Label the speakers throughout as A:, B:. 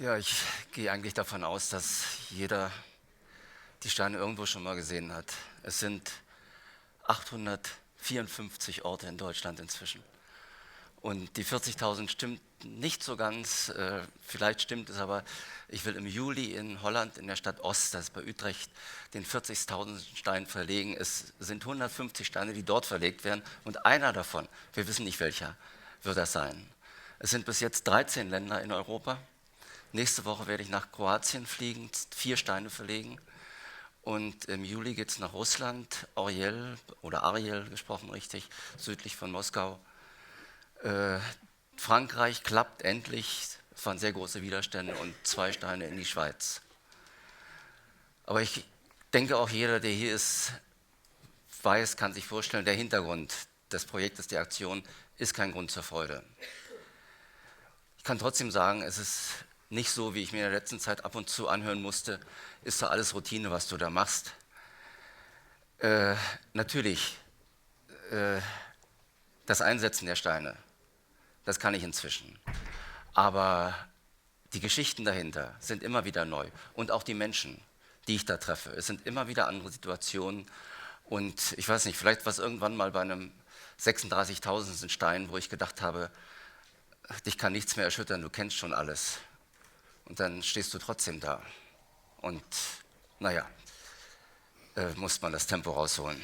A: Ja, ich gehe eigentlich davon aus, dass jeder die Steine irgendwo schon mal gesehen hat. Es sind 854 Orte in Deutschland inzwischen. Und die 40.000 stimmt nicht so ganz, vielleicht stimmt es, aber ich will im Juli in Holland, in der Stadt Oss, das ist bei Utrecht, den 40.000. Stein verlegen. Es sind 150 Steine, die dort verlegt werden und einer davon, wir wissen nicht welcher, wird das sein. Es sind bis jetzt 13 Länder in Europa. Nächste Woche werde ich nach Kroatien fliegen, 4 Steine verlegen. Und im Juli geht es nach Russland, Oriel oder Ariel gesprochen richtig, südlich von Moskau. Äh, Frankreich klappt endlich, es waren sehr große Widerstände und 2 Steine in die Schweiz. Aber ich denke auch jeder, der hier ist, weiß, kann sich vorstellen, der Hintergrund des Projektes, der Aktion ist kein Grund zur Freude. Ich kann trotzdem sagen, es ist nicht so, wie ich mir in der letzten Zeit ab und zu anhören musste, ist doch alles Routine, was du da machst. Natürlich, das Einsetzen der Steine, das kann ich inzwischen. Aber die Geschichten dahinter sind immer wieder neu. Und auch die Menschen, die ich da treffe. Es sind immer wieder andere Situationen. Und ich weiß nicht, vielleicht war es irgendwann mal bei einem 36.000. Stein, wo ich gedacht habe, dich kann nichts mehr erschüttern, du kennst schon alles. Und dann stehst du trotzdem da. Und naja, muss man das Tempo rausholen.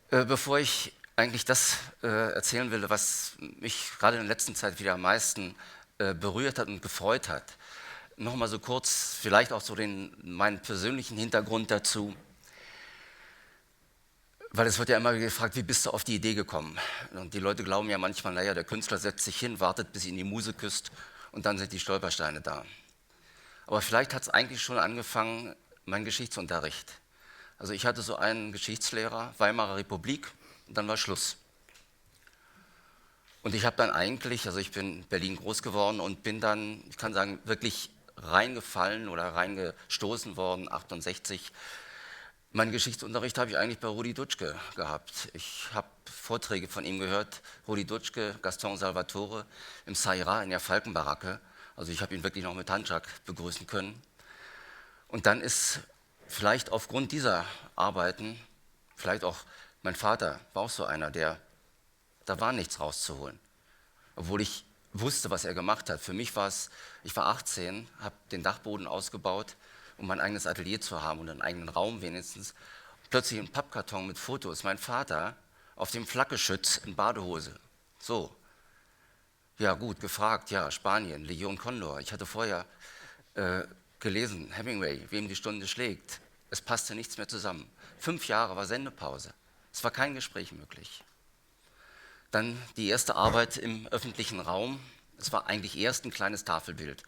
A: Bevor ich eigentlich das erzählen will, was mich gerade in der letzten Zeit wieder am meisten berührt hat und gefreut hat, nochmal so kurz, vielleicht auch so meinen persönlichen Hintergrund dazu. Weil es wird ja immer gefragt, wie bist du auf die Idee gekommen? Und die Leute glauben ja manchmal, naja, der Künstler setzt sich hin, wartet, bis ihn die Muse küsst und dann sind die Stolpersteine da. Aber vielleicht hat es eigentlich schon angefangen, mein Geschichtsunterricht. Also ich hatte so einen Geschichtslehrer, Weimarer Republik, und dann war Schluss. Und ich habe dann eigentlich, also ich bin in Berlin groß geworden und bin dann, ich kann sagen, wirklich reingefallen oder reingestoßen worden, 68. Meinen Geschichtsunterricht habe ich eigentlich bei Rudi Dutschke gehabt. Ich habe Vorträge von ihm gehört, Rudi Dutschke, Gaston Salvatore im Saira in der Falkenbaracke. Also ich habe ihn wirklich noch mit Handschlag begrüßen können. Und dann ist vielleicht aufgrund dieser Arbeiten, vielleicht auch mein Vater war auch so einer, da war nichts rauszuholen. Obwohl ich wusste, was er gemacht hat. Für mich war es, ich war 18, habe den Dachboden ausgebaut, um mein eigenes Atelier zu haben und einen eigenen Raum wenigstens. Plötzlich ein Pappkarton mit Fotos. Mein Vater auf dem Flakgeschütz in Badehose. So. Ja gut, gefragt, ja, Spanien, Legion Condor. Ich hatte vorher gelesen, Hemingway, wem die Stunde schlägt. Es passte nichts mehr zusammen. 5 Jahre war Sendepause. Es war kein Gespräch möglich. Dann die erste Arbeit im öffentlichen Raum. Es war eigentlich erst ein kleines Tafelbild.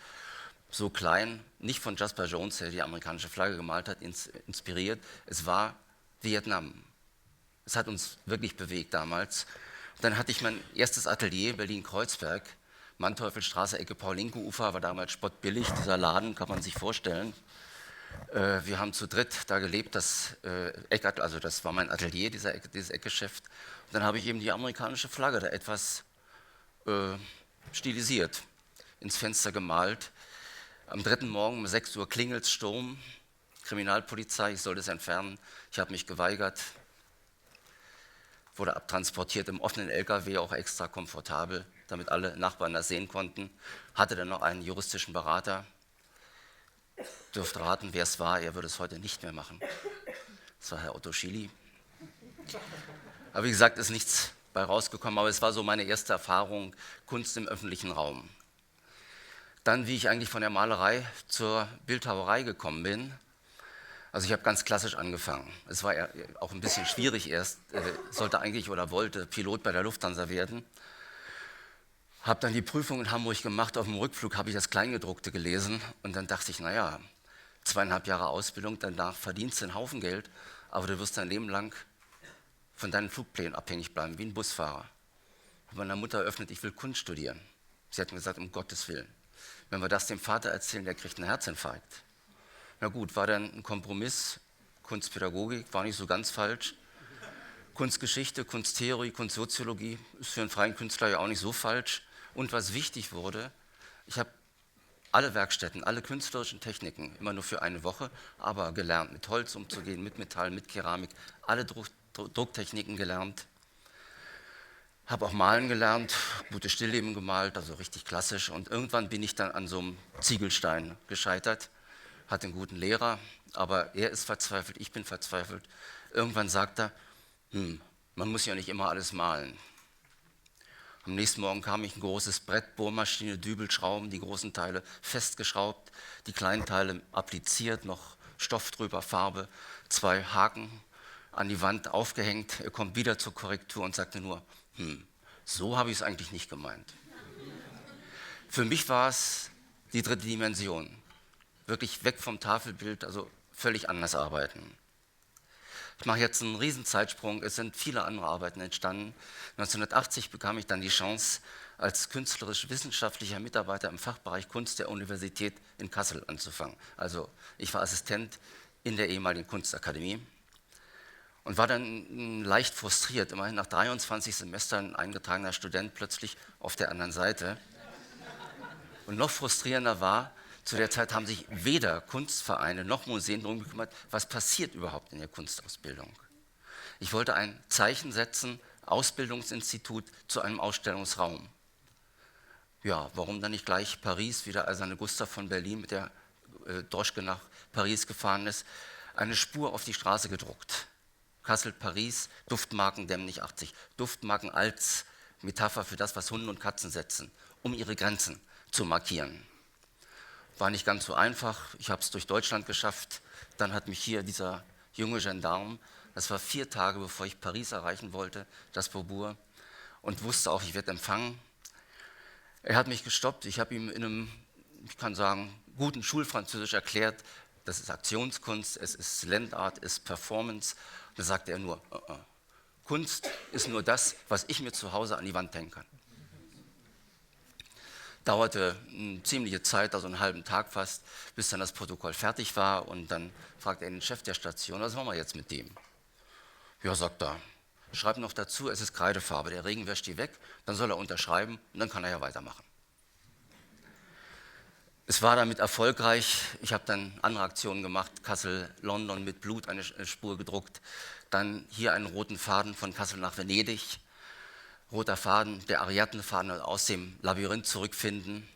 A: So klein, nicht von Jasper Jones, der die amerikanische Flagge gemalt hat, inspiriert. Es war Vietnam. Es hat uns wirklich bewegt damals. Dann hatte ich mein erstes Atelier, Berlin-Kreuzberg, Manteuffelstraße, Ecke Paul-Lincke-Ufer, war damals spottbillig, dieser Laden, kann man sich vorstellen. Wir haben zu dritt da gelebt, das war mein Atelier, dieses Eckgeschäft. Und dann habe ich eben die amerikanische Flagge da etwas stilisiert, ins Fenster gemalt. Am 3. Morgen um 6 Uhr klingelt Sturm, Kriminalpolizei, ich sollte es entfernen. Ich habe mich geweigert, wurde abtransportiert im offenen LKW, auch extra komfortabel, damit alle Nachbarn das sehen konnten. Hatte dann noch einen juristischen Berater. Dürft raten, wer es war, er würde es heute nicht mehr machen. Das war Herr Otto Schily. Aber wie gesagt, ist nichts bei rausgekommen, aber es war so meine erste Erfahrung, Kunst im öffentlichen Raum. Dann, wie ich eigentlich von der Malerei zur Bildhauerei gekommen bin. Also ich habe ganz klassisch angefangen. Es war auch ein bisschen schwierig erst, sollte eigentlich oder wollte Pilot bei der Lufthansa werden. Habe dann die Prüfung in Hamburg gemacht, auf dem Rückflug habe ich das Kleingedruckte gelesen und dann dachte ich, naja, 2,5 Jahre Ausbildung, danach verdienst du einen Haufen Geld, aber du wirst dein Leben lang von deinen Flugplänen abhängig bleiben, wie ein Busfahrer. Habe meiner Mutter eröffnet, ich will Kunst studieren. Sie hat mir gesagt, um Gottes Willen. Wenn wir das dem Vater erzählen, der kriegt einen Herzinfarkt. Na gut, war dann ein Kompromiss. Kunstpädagogik war nicht so ganz falsch. Kunstgeschichte, Kunsttheorie, Kunstsoziologie ist für einen freien Künstler ja auch nicht so falsch. Und was wichtig wurde, Ich habe alle Werkstätten, alle künstlerischen Techniken, immer nur für eine Woche, aber gelernt, mit Holz umzugehen, mit Metall, mit Keramik, alle Drucktechniken gelernt. Habe auch malen gelernt, gute Stillleben gemalt, also richtig klassisch. Und irgendwann bin ich dann an so einem Ziegelstein gescheitert, hatte einen guten Lehrer, aber er ist verzweifelt, ich bin verzweifelt. Irgendwann sagt er, man muss ja nicht immer alles malen. Am nächsten Morgen kam ich, ein großes Brett, Bohrmaschine, Dübelschrauben, die großen Teile festgeschraubt, die kleinen Teile appliziert, noch Stoff drüber, Farbe, 2 Haken an die Wand aufgehängt. Er kommt wieder zur Korrektur und sagte nur, so habe ich es eigentlich nicht gemeint. Für mich war es die 3. Dimension, wirklich weg vom Tafelbild, also völlig anders arbeiten. Ich mache jetzt einen Riesenzeitsprung, es sind viele andere Arbeiten entstanden. 1980 bekam ich dann die Chance, als künstlerisch-wissenschaftlicher Mitarbeiter im Fachbereich Kunst der Universität in Kassel anzufangen. Also ich war Assistent in der ehemaligen Kunstakademie und war dann leicht frustriert, immerhin nach 23 Semestern eingetragener Student plötzlich auf der anderen Seite. Und noch frustrierender war, zu der Zeit haben sich weder Kunstvereine noch Museen darum gekümmert, was passiert überhaupt in der Kunstausbildung. Ich wollte ein Zeichen setzen, Ausbildungsinstitut zu einem Ausstellungsraum. Ja, warum dann nicht gleich Paris, wie der eiserne Gustav von Berlin mit der Droschke nach Paris gefahren ist, eine Spur auf die Straße gedruckt. Kassel, Paris, Duftmarken dämlich 80. Duftmarken als Metapher für das, was Hunde und Katzen setzen, um ihre Grenzen zu markieren. War nicht ganz so einfach, ich habe es durch Deutschland geschafft. Dann hat mich hier dieser junge Gendarm, das war 4 Tage bevor ich Paris erreichen wollte, das Beaubourg, und wusste auch, ich werde empfangen. Er hat mich gestoppt, ich habe ihm in einem, ich kann sagen, guten Schulfranzösisch erklärt, das ist Aktionskunst, es ist Landart, es ist Performance. Und da sagte er nur, Kunst ist nur das, was ich mir zu Hause an die Wand hängen kann. Dauerte eine ziemliche Zeit, also einen halben Tag fast, bis dann das Protokoll fertig war. Und dann fragte er den Chef der Station, was machen wir jetzt mit dem? Ja, sagt er, schreib noch dazu, es ist Kreidefarbe, der Regen wäscht die weg, dann soll er unterschreiben und dann kann er ja weitermachen. Es war damit erfolgreich, ich habe dann andere Aktionen gemacht, Kassel, London mit Blut eine Spur gedruckt, dann hier einen roten Faden von Kassel nach Venedig, roter Faden, der Ariadnefaden aus dem Labyrinth zurückfinden.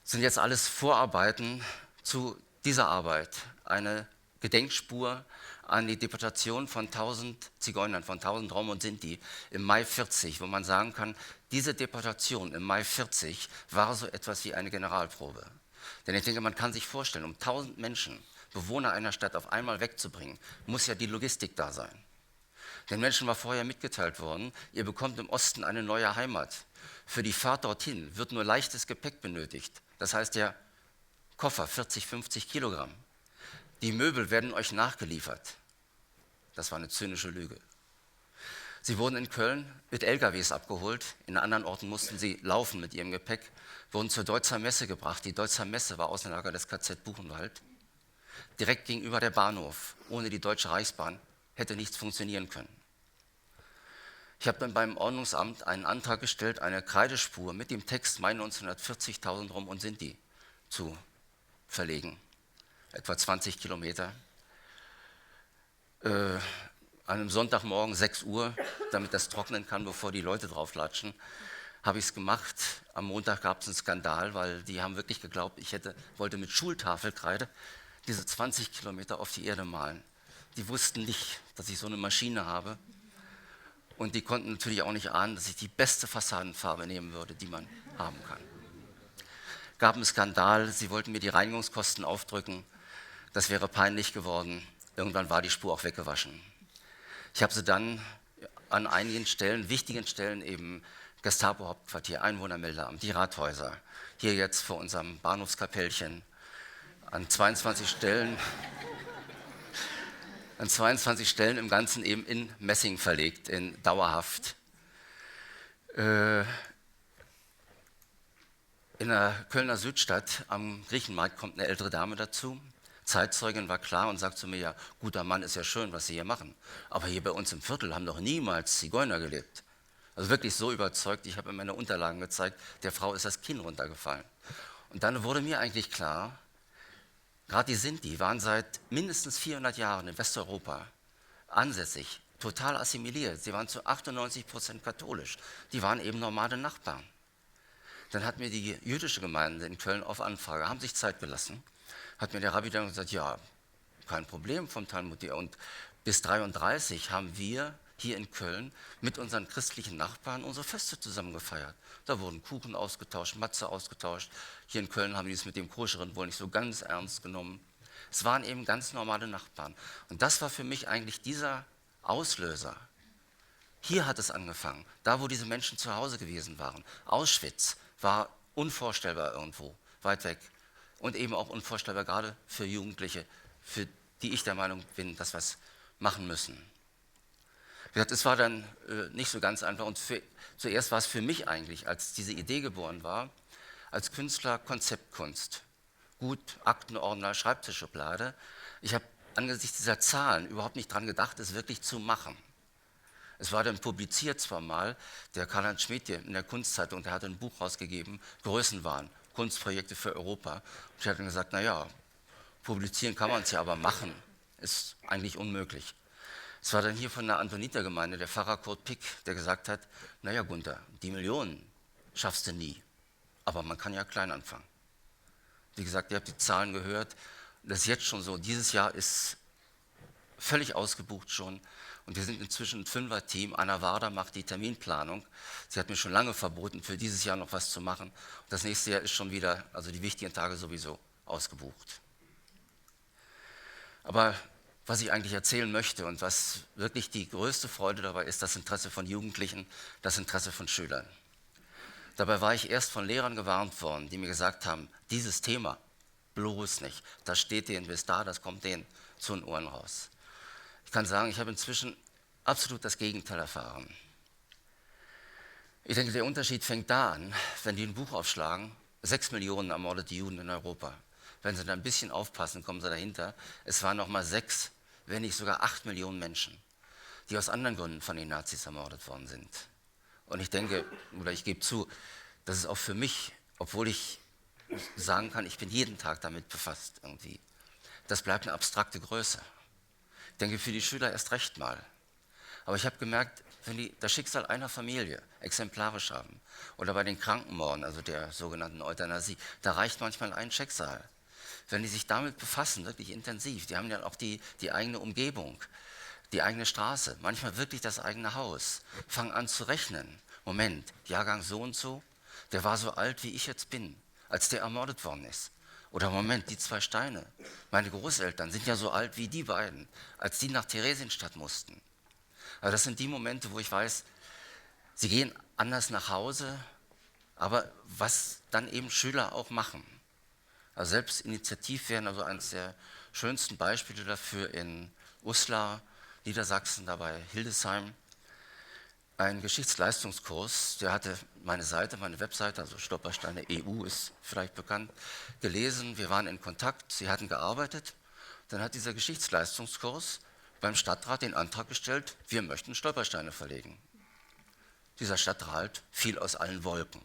A: Das sind jetzt alles Vorarbeiten zu dieser Arbeit. Eine Gedenkspur an die Deportation von 1000 Zigeunern, von 1000 Rom und Sinti im Mai 40, wo man sagen kann, diese Deportation im Mai 40 war so etwas wie eine Generalprobe. Denn ich denke, man kann sich vorstellen, um 1000 Menschen, Bewohner einer Stadt auf einmal wegzubringen, muss ja die Logistik da sein. Den Menschen war vorher mitgeteilt worden, ihr bekommt im Osten eine neue Heimat. Für die Fahrt dorthin wird nur leichtes Gepäck benötigt. Das heißt der Koffer 40, 50 Kilogramm. Die Möbel werden euch nachgeliefert. Das war eine zynische Lüge. Sie wurden in Köln mit LKWs abgeholt, in anderen Orten mussten sie laufen mit ihrem Gepäck, wurden zur Deutzer Messe gebracht. Die Deutzer Messe war Außenlager des KZ Buchenwald, direkt gegenüber der Bahnhof. Ohne die Deutsche Reichsbahn hätte nichts funktionieren können. Ich habe dann beim Ordnungsamt einen Antrag gestellt, eine Kreidespur mit dem Text Mai 1940, 1000 Rom und Sinti zu verlegen. Etwa 20 Kilometer. An einem Sonntagmorgen 6 Uhr, damit das trocknen kann, bevor die Leute drauflatschen, habe ich es gemacht. Am Montag gab es einen Skandal, weil die haben wirklich geglaubt, ich wollte mit Schultafelkreide diese 20 Kilometer auf die Erde malen. Die wussten nicht, dass ich so eine Maschine habe. Und die konnten natürlich auch nicht ahnen, dass ich die beste Fassadenfarbe nehmen würde, die man haben kann. Gab einen Skandal, sie wollten mir die Reinigungskosten aufdrücken. Das wäre peinlich geworden. Irgendwann war die Spur auch weggewaschen. Ich habe sie dann an einigen Stellen, wichtigen Stellen eben Gestapo-Hauptquartier, Einwohnermeldeamt, die Rathäuser, hier jetzt vor unserem Bahnhofskapellchen, an 22 Stellen im Ganzen eben in Messing verlegt, in dauerhaft. In der Kölner Südstadt am Griechenmarkt kommt eine ältere Dame dazu. Zeitzeugin war klar und sagt zu mir, ja, guter Mann, ist ja schön, was Sie hier machen. Aber hier bei uns im Viertel haben doch niemals Zigeuner gelebt. Also wirklich so überzeugt, ich habe in meine Unterlagen gezeigt, der Frau ist das Kinn runtergefallen. Und dann wurde mir eigentlich klar, gerade die Sinti waren seit mindestens 400 Jahren in Westeuropa ansässig, total assimiliert. Sie waren zu 98% katholisch. Die waren eben normale Nachbarn. Dann hat mir die jüdische Gemeinde in Köln auf Anfrage, haben sich Zeit gelassen, hat mir der Rabbi dann gesagt, ja, kein Problem vom Talmud her. Und bis 1933 haben wir hier in Köln mit unseren christlichen Nachbarn unsere Feste zusammen gefeiert. Da wurden Kuchen ausgetauscht, Matze ausgetauscht. Hier in Köln haben die es mit dem Koscheren wohl nicht so ganz ernst genommen. Es waren eben ganz normale Nachbarn. Und das war für mich eigentlich dieser Auslöser. Hier hat es angefangen, da wo diese Menschen zu Hause gewesen waren. Auschwitz war unvorstellbar irgendwo, weit weg. Und eben auch unvorstellbar gerade für Jugendliche, für die ich der Meinung bin, dass wir es machen müssen. Wie gesagt, es war dann nicht so ganz einfach und zuerst war es für mich eigentlich, als diese Idee geboren war, als Künstler Konzeptkunst. Gut, Aktenordner, Schreibtischschublade. Ich habe angesichts dieser Zahlen überhaupt nicht daran gedacht, es wirklich zu machen. Es war dann publiziert zwar mal, der Karl-Heinz Schmidt hier in der Kunstzeitung, der hatte ein Buch rausgegeben, Größenwahn, Kunstprojekte für Europa. Und ich hatte dann gesagt, naja, publizieren kann man es ja, aber machen ist eigentlich unmöglich. Es war dann hier von der Antonitergemeinde der Pfarrer Kurt Pick, der gesagt hat, naja Gunther, die Millionen schaffst du nie, aber man kann ja klein anfangen. Wie gesagt, ihr habt die Zahlen gehört, das ist jetzt schon so, dieses Jahr ist völlig ausgebucht schon und wir sind inzwischen ein Fünfer-Team. Anna Warder macht die Terminplanung. Sie hat mir schon lange verboten, für dieses Jahr noch was zu machen. Und das nächste Jahr ist schon wieder, also die wichtigen Tage sowieso, ausgebucht. Aber was ich eigentlich erzählen möchte und was wirklich die größte Freude dabei ist, das Interesse von Jugendlichen, das Interesse von Schülern. Dabei war ich erst von Lehrern gewarnt worden, die mir gesagt haben, dieses Thema, bloß nicht, das steht denen bis da, das kommt denen zu den Ohren raus. Ich kann sagen, ich habe inzwischen absolut das Gegenteil erfahren. Ich denke, der Unterschied fängt da an, wenn die ein Buch aufschlagen, 6 Millionen ermordete Juden in Europa. Wenn Sie da ein bisschen aufpassen, kommen Sie dahinter. Es waren nochmal 6, wenn nicht sogar 8 Millionen Menschen, die aus anderen Gründen von den Nazis ermordet worden sind. Und ich denke, oder ich gebe zu, das ist auch für mich, obwohl ich sagen kann, ich bin jeden Tag damit befasst irgendwie, das bleibt eine abstrakte Größe. Ich denke, für die Schüler erst recht mal. Aber ich habe gemerkt, wenn die das Schicksal einer Familie exemplarisch haben oder bei den Krankenmorden, also der sogenannten Euthanasie, da reicht manchmal ein Schicksal. Wenn die sich damit befassen, wirklich intensiv, die haben ja auch die eigene Umgebung, die eigene Straße, manchmal wirklich das eigene Haus, fangen an zu rechnen. Moment, Jahrgang so und so, der war so alt, wie ich jetzt bin, als der ermordet worden ist. Oder Moment, die 2 Steine, meine Großeltern sind ja so alt wie die beiden, als die nach Theresienstadt mussten. Also das sind die Momente, wo ich weiß, sie gehen anders nach Hause, aber was dann eben Schüler auch machen. Also selbst initiativ werden, also eines der schönsten Beispiele dafür in Uslar, Niedersachsen, dabei Hildesheim, ein Geschichtsleistungskurs, der hatte meine Seite, meine Webseite, also Stolpersteine EU ist vielleicht bekannt, gelesen. Wir waren in Kontakt, sie hatten gearbeitet. Dann hat dieser Geschichtsleistungskurs beim Stadtrat den Antrag gestellt, wir möchten Stolpersteine verlegen. Dieser Stadtrat fiel aus allen Wolken.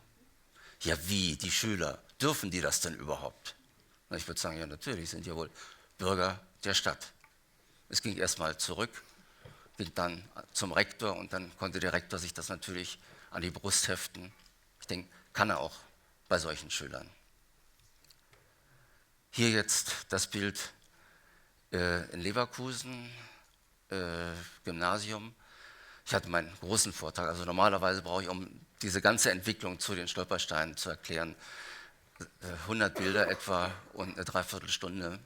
A: Ja wie, die Schüler, dürfen die das denn überhaupt? Na, ich würde sagen, ja natürlich, sind ja wohl Bürger der Stadt. Es ging erstmal zurück, ging dann zum Rektor und dann konnte der Rektor sich das natürlich an die Brust heften. Ich denke, kann er auch bei solchen Schülern. Hier jetzt das Bild in Leverkusen, Gymnasium. Ich hatte meinen großen Vortrag, also normalerweise brauche ich, um diese ganze Entwicklung zu den Stolpersteinen zu erklären, 100 Bilder etwa und eine Dreiviertelstunde.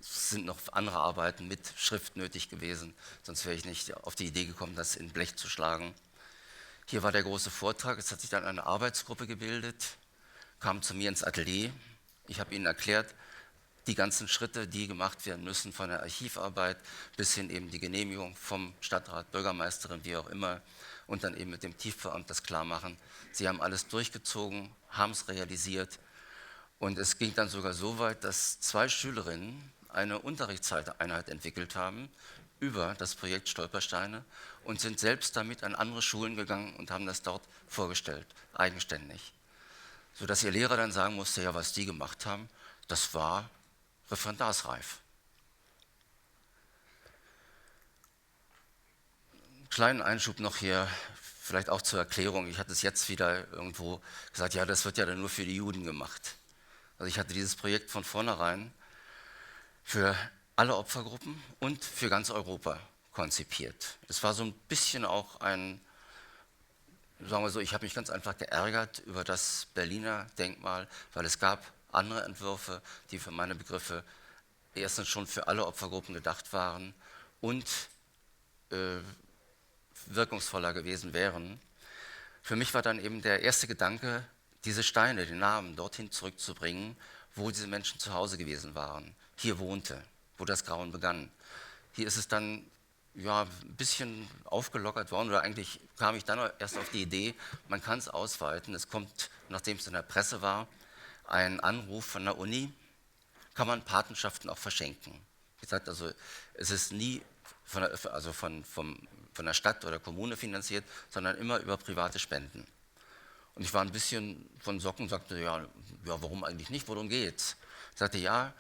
A: Es sind noch andere Arbeiten mit Schrift nötig gewesen, sonst wäre ich nicht auf die Idee gekommen, das in Blech zu schlagen. Hier war der große Vortrag, es hat sich dann eine Arbeitsgruppe gebildet, kam zu mir ins Atelier. Ich habe ihnen erklärt, die ganzen Schritte, die gemacht werden müssen, von der Archivarbeit bis hin eben die Genehmigung vom Stadtrat, Bürgermeisterin, wie auch immer, und dann eben mit dem Tiefbauamt das klar machen. Sie haben alles durchgezogen, haben es realisiert und es ging dann sogar so weit, dass 2 Schülerinnen eine Unterrichtseinheit entwickelt haben über das Projekt Stolpersteine und sind selbst damit an andere Schulen gegangen und haben das dort vorgestellt, eigenständig. Sodass ihr Lehrer dann sagen musste, ja, was die gemacht haben, das war referendarsreif. Kleinen Einschub noch hier, vielleicht auch zur Erklärung. Ich hatte es jetzt wieder irgendwo gesagt, ja, das wird ja dann nur für die Juden gemacht. Also ich hatte dieses Projekt von vornherein für alle Opfergruppen und für ganz Europa konzipiert. Es war so ein bisschen auch ein, sagen wir so, ich habe mich ganz einfach geärgert über das Berliner Denkmal, weil es gab andere Entwürfe, die für meine Begriffe erstens schon für alle Opfergruppen gedacht waren und wirkungsvoller gewesen wären. Für mich war dann eben der erste Gedanke, diese Steine, den Namen dorthin zurückzubringen, wo diese Menschen zu Hause gewesen waren, hier wohnte, wo das Grauen begann. Hier ist es dann ja, ein bisschen aufgelockert worden, oder eigentlich kam ich dann erst auf die Idee, man kann es ausweiten. Es kommt, nachdem es in der Presse war, ein Anruf von der Uni, kann man Patenschaften auch verschenken. Wie gesagt, also es ist nie von der Stadt oder Kommune finanziert, sondern immer über private Spenden. Und ich war ein bisschen von Socken, sagte, ja, warum eigentlich nicht, worum geht's? Ich sagte, ja,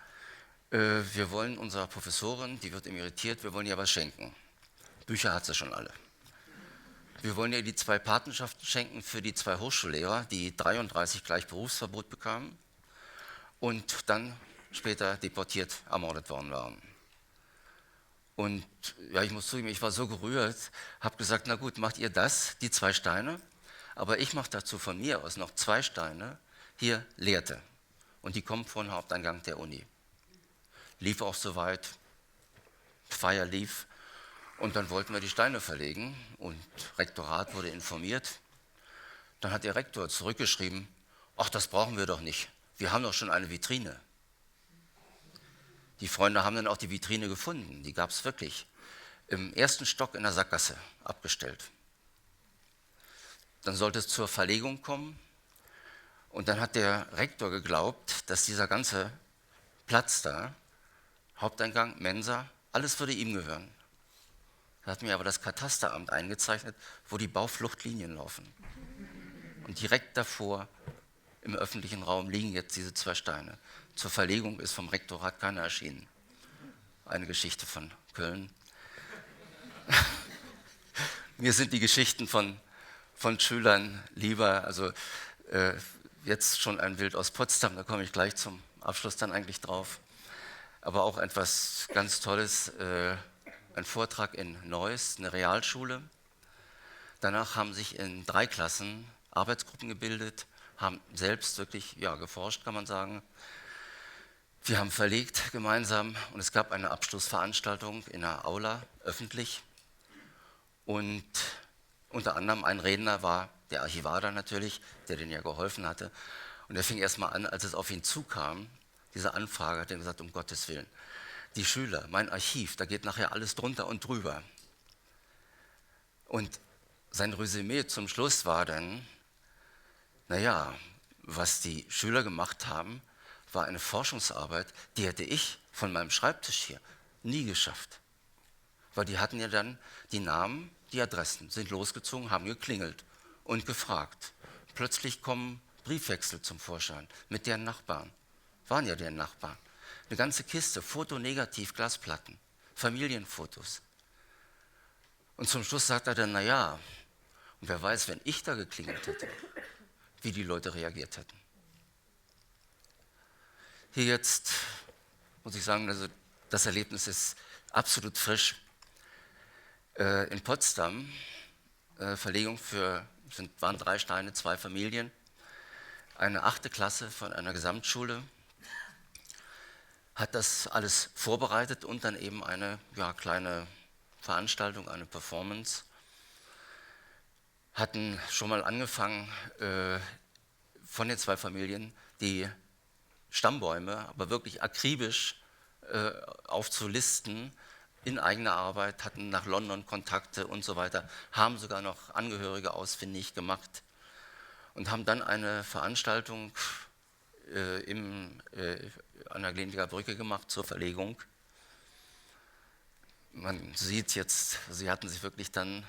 A: wir wollen unserer Professorin, die wird emeritiert, wir wollen ihr was schenken. Bücher hat sie schon alle. Wir wollen ihr die 2 Patenschaften schenken für die 2 Hochschullehrer, die 33 gleich Berufsverbot bekamen und dann später deportiert, ermordet worden waren. Und ja, ich muss zugeben, ich war so gerührt, habe gesagt, na gut, macht ihr das, die 2 Steine, aber ich mache dazu von mir aus noch 2 Steine, hier Lehrte. Und die kommen vor den Haupteingang der Uni. Lief auch soweit, Feier lief und dann wollten wir die Steine verlegen und Rektorat wurde informiert. Dann hat der Rektor zurückgeschrieben, ach, das brauchen wir doch nicht, wir haben doch schon eine Vitrine. Die Freunde haben dann auch die Vitrine gefunden, die gab es wirklich. Im 1. Stock in der Sackgasse abgestellt. Dann sollte es zur Verlegung kommen und dann hat der Rektor geglaubt, dass dieser ganze Platz da, Haupteingang, Mensa, alles würde ihm gehören. Da hat mir aber das Katasteramt eingezeichnet, wo die Baufluchtlinien laufen. Und direkt davor im öffentlichen Raum liegen jetzt diese 2 Steine. Zur Verlegung ist vom Rektorat keiner erschienen. Eine Geschichte von Köln. Mir sind die Geschichten von Schülern lieber, also jetzt schon ein Bild aus Potsdam, da komme ich gleich zum Abschluss dann eigentlich drauf. Aber auch etwas ganz Tolles, ein Vortrag in Neuss, eine Realschule. Danach haben sich in 3 Klassen Arbeitsgruppen gebildet, haben selbst wirklich geforscht, kann man sagen. Wir haben verlegt gemeinsam und es gab eine Abschlussveranstaltung in der Aula, öffentlich. Und unter anderem ein Redner war der Archivar da natürlich, der denen ja geholfen hatte. Und er fing erstmal an, als es auf ihn zukam, diese Anfrage, hat er gesagt, um Gottes Willen, die Schüler, mein Archiv, da geht nachher alles drunter und drüber. Und sein Resümee zum Schluss war dann, naja, was die Schüler gemacht haben, war eine Forschungsarbeit, die hätte ich von meinem Schreibtisch hier nie geschafft. Weil die hatten ja dann die Namen, die Adressen, sind losgezogen, haben geklingelt und gefragt. Plötzlich kommen Briefwechsel zum Vorschein mit deren Nachbarn. Waren ja deren Nachbarn. Eine ganze Kiste, Fotonegativ, Glasplatten, Familienfotos. Und zum Schluss sagt er dann, naja, und wer weiß, wenn ich da geklingelt hätte, wie die Leute reagiert hätten. Hier jetzt muss ich sagen, also das Erlebnis ist absolut frisch. In Potsdam, Verlegung waren 3 Steine, 2 Familien, eine 8. Klasse von einer Gesamtschule, hat das alles vorbereitet und dann eben eine kleine Veranstaltung, eine Performance. Hatten schon mal angefangen, von den 2 Familien die Stammbäume, aber wirklich akribisch aufzulisten in eigener Arbeit, hatten nach London Kontakte und so weiter, haben sogar noch Angehörige ausfindig gemacht und haben dann eine Veranstaltung an der Gleniker Brücke gemacht zur Verlegung. Man sieht jetzt, sie hatten sich wirklich dann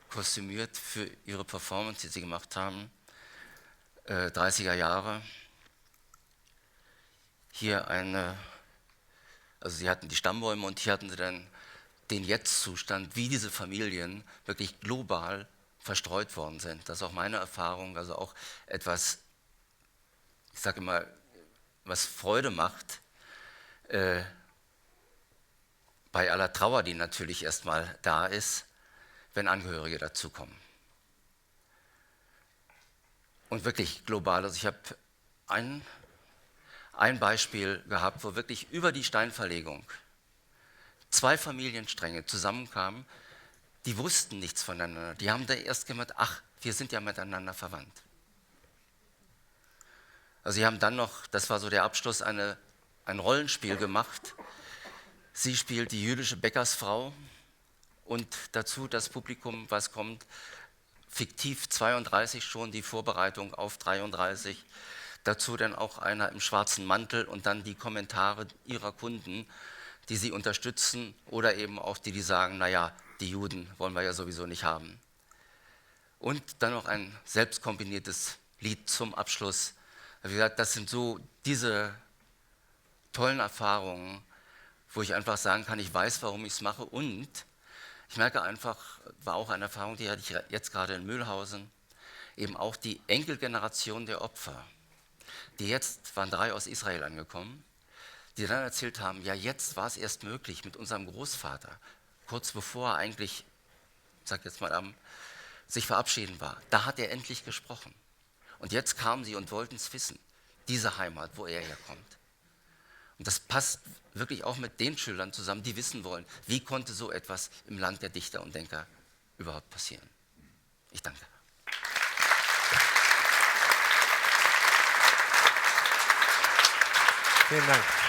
A: kostümiert für ihre Performance, die sie gemacht haben, 30er Jahre. Hier also sie hatten die Stammbäume und hier hatten sie dann den Jetzt-Zustand, wie diese Familien wirklich global verstreut worden sind. Das ist auch meine Erfahrung, also auch etwas, ich sage immer, was Freude macht, bei aller Trauer, die natürlich erstmal da ist, wenn Angehörige dazukommen. Und wirklich global, also ich habe ein Beispiel gehabt, wo wirklich über die Steinverlegung 2 Familienstränge zusammenkamen, die wussten nichts voneinander. Die haben da erst gemerkt, ach, wir sind ja miteinander verwandt. Also sie haben dann noch, das war so der Abschluss, ein Rollenspiel gemacht. Sie spielt die jüdische Bäckersfrau und dazu das Publikum, was kommt, fiktiv 32 schon, die Vorbereitung auf 33. Dazu dann auch einer im schwarzen Mantel und dann die Kommentare ihrer Kunden, die sie unterstützen oder eben auch die sagen, naja, die Juden wollen wir ja sowieso nicht haben. Und dann noch ein selbst komponiertes Lied zum Abschluss. Wie gesagt, das sind so diese tollen Erfahrungen, wo ich einfach sagen kann, ich weiß, warum ich es mache und ich merke einfach, war auch eine Erfahrung, die hatte ich jetzt gerade in Mühlhausen, eben auch die Enkelgeneration der Opfer, die jetzt, waren 3 aus Israel angekommen, die dann erzählt haben, ja jetzt war es erst möglich mit unserem Großvater, kurz bevor er eigentlich, ich sag jetzt mal, sich verabschieden war, da hat er endlich gesprochen. Und jetzt kamen sie und wollten es wissen, diese Heimat, wo er herkommt. Und das passt wirklich auch mit den Schülern zusammen, die wissen wollen, wie konnte so etwas im Land der Dichter und Denker überhaupt passieren. Ich danke.
B: Vielen Dank.